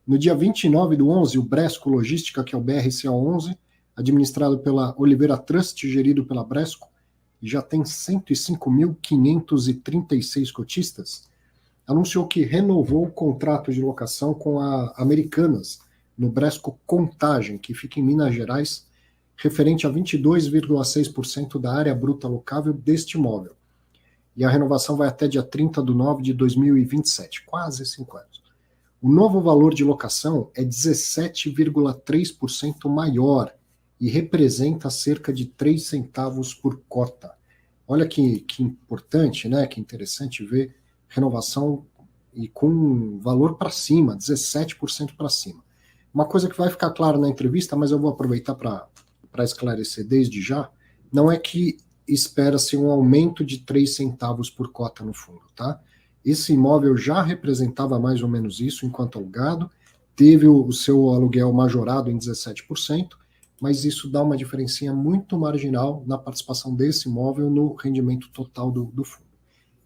No dia 29/11, o Bresco Logística, que é o BRCA11, administrado pela Oliveira Trust, gerido pela Bresco, e já tem 105.536 cotistas, anunciou que renovou o contrato de locação com a Americanas, no Bresco Contagem, que fica em Minas Gerais, referente a 22,6% da área bruta locável deste imóvel. E a renovação vai até dia 30/9/2027, quase 5 anos. O novo valor de locação é 17,3% maior e representa cerca de 3 centavos por cota. Olha que importante, né? Que interessante ver renovação e com valor para cima, 17% para cima. Uma coisa que vai ficar clara na entrevista, mas eu vou aproveitar para esclarecer desde já, não é que espera-se um aumento de 3 centavos por cota no fundo, tá? Esse imóvel já representava mais ou menos isso enquanto alugado, teve o seu aluguel majorado em 17%, mas isso dá uma diferencinha muito marginal na participação desse imóvel no rendimento total do fundo.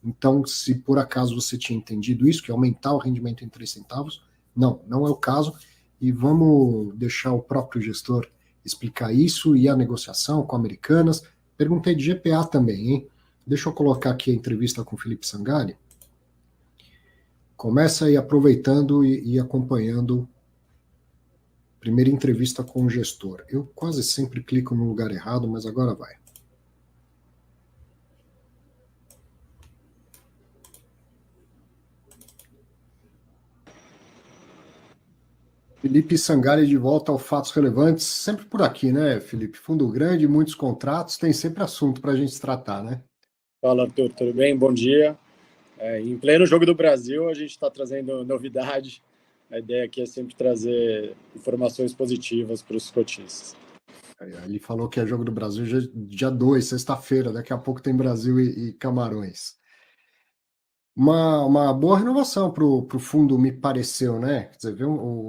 Então, se por acaso você tinha entendido isso, que aumentar o rendimento em 3 centavos, não é o caso, e vamos deixar o próprio gestor explicar isso e a negociação com Americanas. Perguntei de GPA também, hein? Deixa eu colocar aqui a entrevista com o Felipe Sangali. Começa aí aproveitando e acompanhando a primeira entrevista com o gestor. Eu quase sempre clico no lugar errado, mas agora vai. Felipe Sangali de volta ao Fatos Relevantes, sempre por aqui, né, Felipe? Fundo grande, muitos contratos, tem sempre assunto para a gente tratar, né? Fala, Arthur, tudo bem? Bom dia. Em pleno Jogo do Brasil, a gente está trazendo novidade. A ideia aqui é sempre trazer informações positivas para os cotistas. Ele falou que é Jogo do Brasil dia 2, sexta-feira, daqui a pouco tem Brasil e Camarões. Uma boa renovação para o fundo, me pareceu, né? Quer dizer,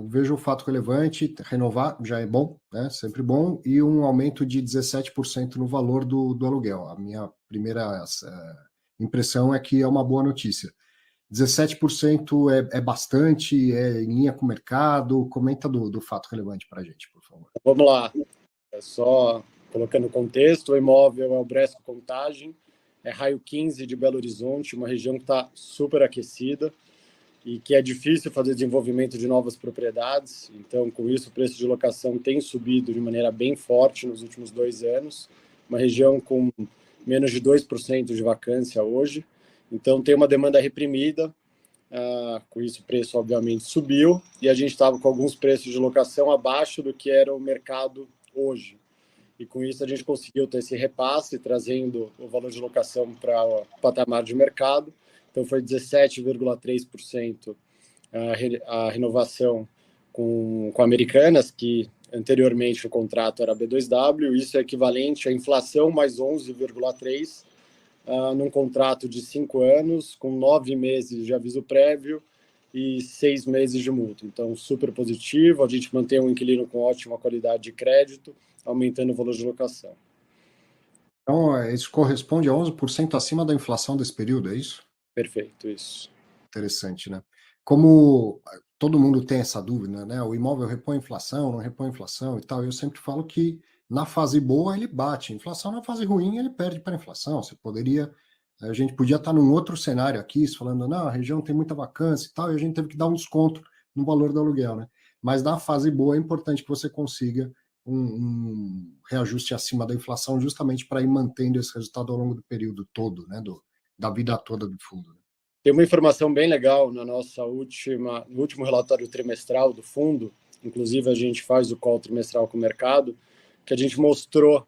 vejo o fato relevante, renovar já é bom, né? Sempre bom, e um aumento de 17% no valor do aluguel. A minha primeira impressão é que é uma boa notícia. 17% é bastante, é em linha com o mercado. Comenta do fato relevante para a gente, por favor. Vamos lá. Só colocando contexto, o imóvel é o Bresco Contagem, é raio 15 de Belo Horizonte, uma região que está super aquecida e que é difícil fazer desenvolvimento de novas propriedades. Então, com isso, o preço de locação tem subido de maneira bem forte nos últimos 2 anos. Uma região com menos de 2% de vacância hoje. Então, tem uma demanda reprimida. Com isso, o preço, obviamente, subiu. E a gente estava com alguns preços de locação abaixo do que era o mercado hoje. E com isso a gente conseguiu ter esse repasse, trazendo o valor de locação para o patamar de mercado. Então foi 17,3% a renovação com Americanas, que anteriormente o contrato era B2W. Isso é equivalente à inflação mais 11,3%, num contrato de 5 anos, com 9 meses de aviso prévio e 6 meses de multa. Então, super positivo. A gente mantém um inquilino com ótima qualidade de crédito, aumentando o valor de locação. Então, isso corresponde a 11% acima da inflação desse período, é isso? Perfeito, isso. Interessante, né? Como todo mundo tem essa dúvida, né? O imóvel repõe inflação, não repõe inflação e tal. Eu sempre falo que na fase boa ele bate a inflação, na fase ruim ele perde para a inflação. A gente podia estar num outro cenário aqui, falando, não, a região tem muita vacância e tal, e a gente teve que dar um desconto no valor do aluguel, né? Mas na fase boa é importante que você consiga um reajuste acima da inflação, justamente para ir mantendo esse resultado ao longo do período todo, né? Da vida toda do fundo. Tem uma informação bem legal no último relatório trimestral do fundo, inclusive a gente faz o call trimestral com o mercado, que a gente mostrou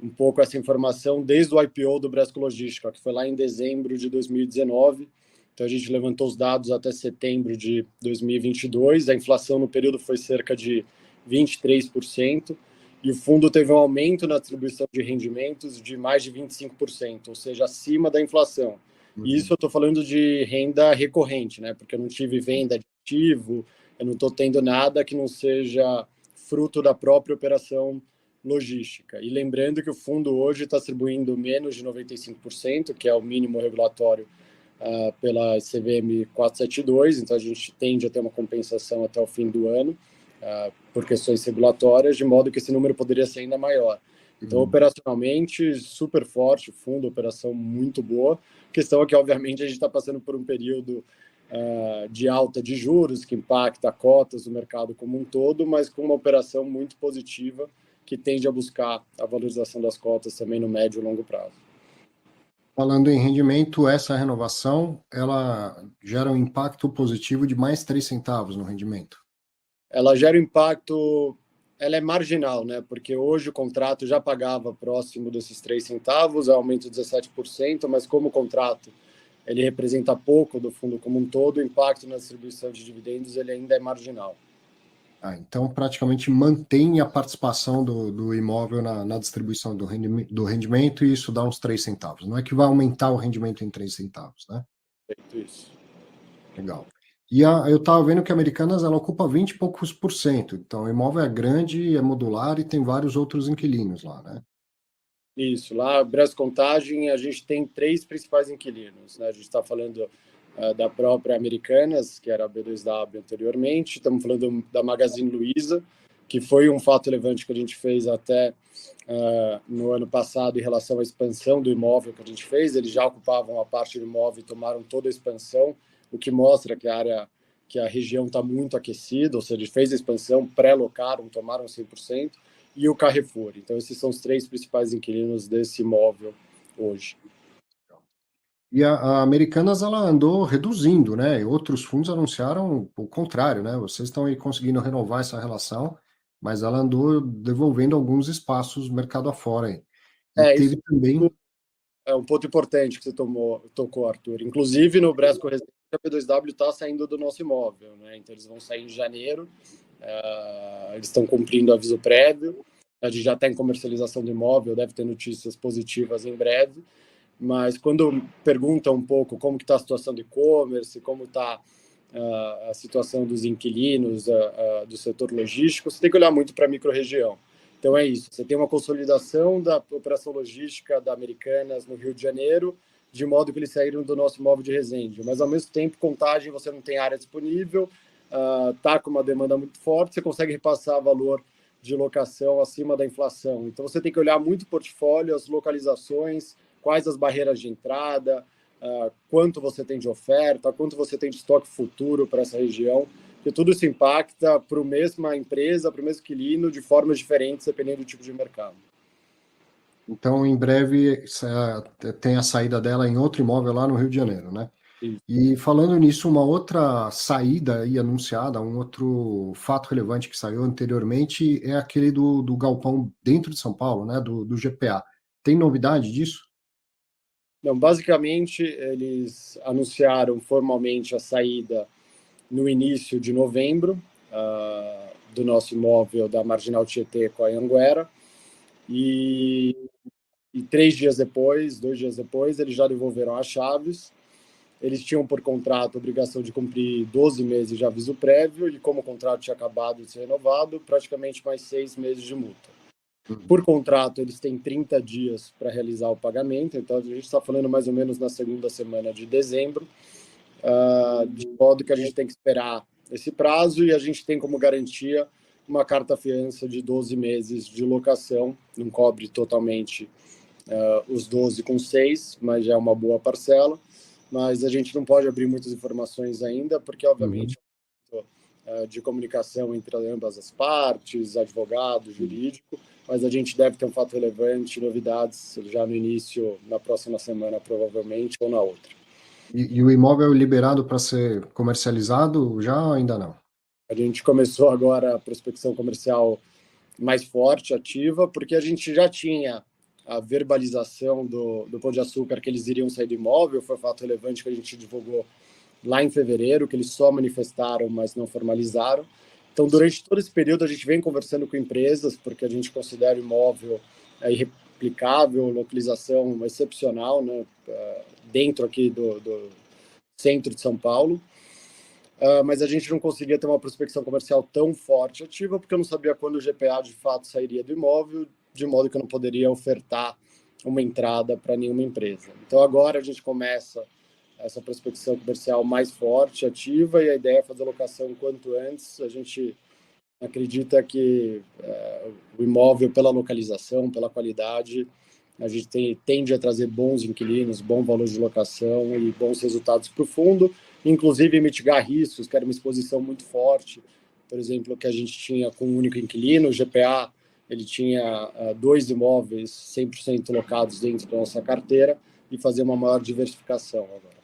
um pouco essa informação desde o IPO do Bresco Logística, que foi lá em dezembro de 2019. Então a gente levantou os dados até setembro de 2022, a inflação no período foi cerca de 23%, e o fundo teve um aumento na distribuição de rendimentos de mais de 25%, ou seja, acima da inflação. E isso eu estou falando de renda recorrente, né? Porque eu não tive venda de ativo, eu não estou tendo nada que não seja fruto da própria operação logística. E lembrando que o fundo hoje está distribuindo menos de 95%, que é o mínimo regulatório pela CVM 472, então a gente tende a ter uma compensação até o fim do ano, por questões regulatórias, de modo que esse número poderia ser ainda maior. Então, operacionalmente, super forte, fundo, operação muito boa. A questão é que, obviamente, a gente está passando por um período de alta de juros, que impacta cotas do mercado como um todo, mas com uma operação muito positiva, que tende a buscar a valorização das cotas também no médio e longo prazo. Falando em rendimento, essa renovação, ela gera um impacto positivo de mais 3 centavos no rendimento. Ela gera um impacto, ela é marginal, né? Porque hoje o contrato já pagava próximo desses 3 centavos, aumento de 17%, mas como o contrato ele representa pouco do fundo como um todo, o impacto na distribuição de dividendos ele ainda é marginal. Então, praticamente mantém a participação do imóvel na distribuição do rendimento, e isso dá uns 3 centavos. Não é que vai aumentar o rendimento em 3 centavos, né? Feito isso. Legal. E eu estava vendo que a Americanas ela ocupa 20 e poucos por cento. Então, o imóvel é grande, é modular e tem vários outros inquilinos lá, né? Isso. Lá, Brás Contagem, a gente tem 3 principais inquilinos, né? A gente está falando da própria Americanas, que era a B2W anteriormente. Estamos falando da Magazine Luiza, que foi um fato relevante que a gente fez até no ano passado em relação à expansão do imóvel que a gente fez. Eles já ocupavam a parte do imóvel e tomaram toda a expansão, o que mostra que a região está muito aquecida, ou seja, eles fez a expansão, pré-locaram, tomaram 100%, e o Carrefour. Então, esses são os 3 principais inquilinos desse imóvel hoje. E a Americanas ela andou reduzindo, né? E outros fundos anunciaram o contrário, né? Vocês estão aí conseguindo renovar essa relação, mas ela andou devolvendo alguns espaços mercado afora aí. E Isso teve também. é um ponto importante que você tocou, Arthur. Inclusive, no Brasco Residência, a P2W está saindo do nosso imóvel, né? Então, eles vão sair em janeiro. Eles estão cumprindo aviso prévio. A gente já está em comercialização do imóvel, deve ter notícias positivas em breve. Mas quando pergunta um pouco como que está a situação do e-commerce, como está a situação dos inquilinos, do setor logístico, você tem que olhar muito para a microrregião. Então é isso, você tem uma consolidação da operação logística da Americanas no Rio de Janeiro, de modo que eles saíram do nosso imóvel de Resende, mas ao mesmo tempo, Contagem, você não tem área disponível, está com uma demanda muito forte, você consegue repassar valor de locação acima da inflação. Então você tem que olhar muito o portfólio, as localizações, quais as barreiras de entrada, quanto você tem de oferta, quanto você tem de estoque futuro para essa região, porque tudo isso impacta para a mesma empresa, para o mesmo inquilino, de formas diferentes, dependendo do tipo de mercado. Então, em breve, tem a saída dela em outro imóvel lá no Rio de Janeiro, né? Isso. E falando nisso, uma outra saída aí anunciada, um outro fato relevante que saiu anteriormente é aquele do galpão dentro de São Paulo, né? Do GPA. Tem novidade disso? Não, basicamente, eles anunciaram formalmente a saída no início de novembro do nosso imóvel da Marginal Tietê com a Anhanguera, e 2 dias depois, eles já devolveram as chaves. Eles tinham por contrato a obrigação de cumprir 12 meses de aviso prévio, e como o contrato tinha acabado de ser renovado, praticamente mais 6 meses de multa. Por contrato, eles têm 30 dias para realizar o pagamento, então a gente está falando mais ou menos na segunda semana de dezembro, de modo que a gente tem que esperar esse prazo, e a gente tem como garantia uma carta-fiança de 12 meses de locação, não cobre totalmente os 12 com 6, mas já é uma boa parcela, mas a gente não pode abrir muitas informações ainda, porque, obviamente, de comunicação entre ambas as partes, advogado, jurídico, mas a gente deve ter um fato relevante, novidades já no início, na próxima semana, provavelmente, ou na outra. E o imóvel liberado para ser comercializado já ainda não? A gente começou agora a prospecção comercial mais forte, ativa, porque a gente já tinha a verbalização do Pão de Açúcar que eles iriam sair do imóvel, foi um fato relevante que a gente divulgou lá em fevereiro, que eles só manifestaram, mas não formalizaram. Então, durante todo esse período, a gente vem conversando com empresas, porque a gente considera o imóvel irreplicável, localização excepcional, né, dentro aqui do centro de São Paulo. Mas a gente não conseguia ter uma prospecção comercial tão forte e ativa, porque eu não sabia quando o GPA de fato sairia do imóvel, de modo que eu não poderia ofertar uma entrada para nenhuma empresa. Então agora a gente começa essa prospecção comercial mais forte, ativa, e a ideia é fazer alocação o quanto antes. A gente acredita que o imóvel, pela localização, pela qualidade, a gente tende a trazer bons inquilinos, bom valor de locação e bons resultados para o fundo, inclusive mitigar riscos, que era uma exposição muito forte, por exemplo, que a gente tinha com um único inquilino. O GPA, ele tinha 2 imóveis 100% locados dentro da nossa carteira, e fazer uma maior diversificação agora.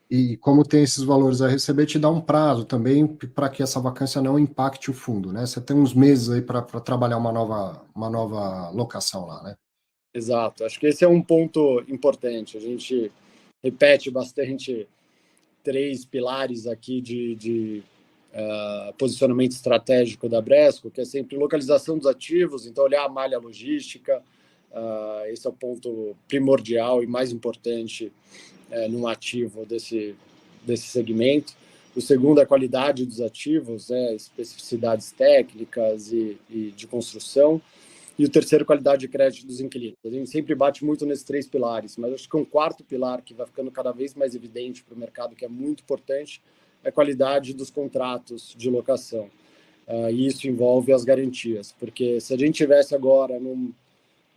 E como tem esses valores a receber, te dá um prazo também para que essa vacância não impacte o fundo, né? Você tem uns meses aí para trabalhar uma nova locação lá, né? Exato. Acho que esse é um ponto importante. A gente repete bastante 3 pilares aqui de posicionamento estratégico da Bresco, que é sempre localização dos ativos, então olhar a malha logística. Esse é o ponto primordial e mais importante num ativo desse segmento. O segundo é a qualidade dos ativos, especificidades técnicas e de construção. E o terceiro, qualidade de crédito dos inquilinos. A gente sempre bate muito nesses 3 pilares, mas acho que um quarto pilar que vai ficando cada vez mais evidente para o mercado, que é muito importante, é a qualidade dos contratos de locação. E isso envolve as garantias, porque se a gente tivesse agora num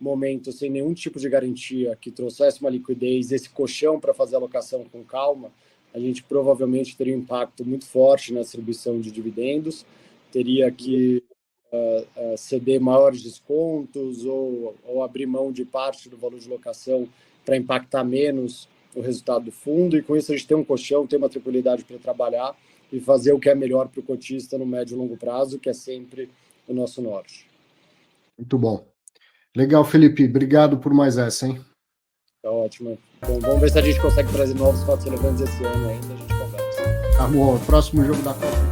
momento sem nenhum tipo de garantia que trouxesse uma liquidez, esse colchão para fazer a alocação com calma, a gente provavelmente teria um impacto muito forte na distribuição de dividendos, teria que ceder maiores descontos ou abrir mão de parte do valor de locação para impactar menos o resultado do fundo, e com isso a gente tem um colchão, tem uma tranquilidade para trabalhar e fazer o que é melhor para o cotista no médio e longo prazo, que é sempre o nosso norte. Muito bom. Legal, Felipe. Obrigado por mais essa, hein? Tá ótimo. Bom, vamos ver se a gente consegue trazer novos fatos relevantes esse ano ainda, a gente conversa. Tá bom. Próximo jogo da Copa.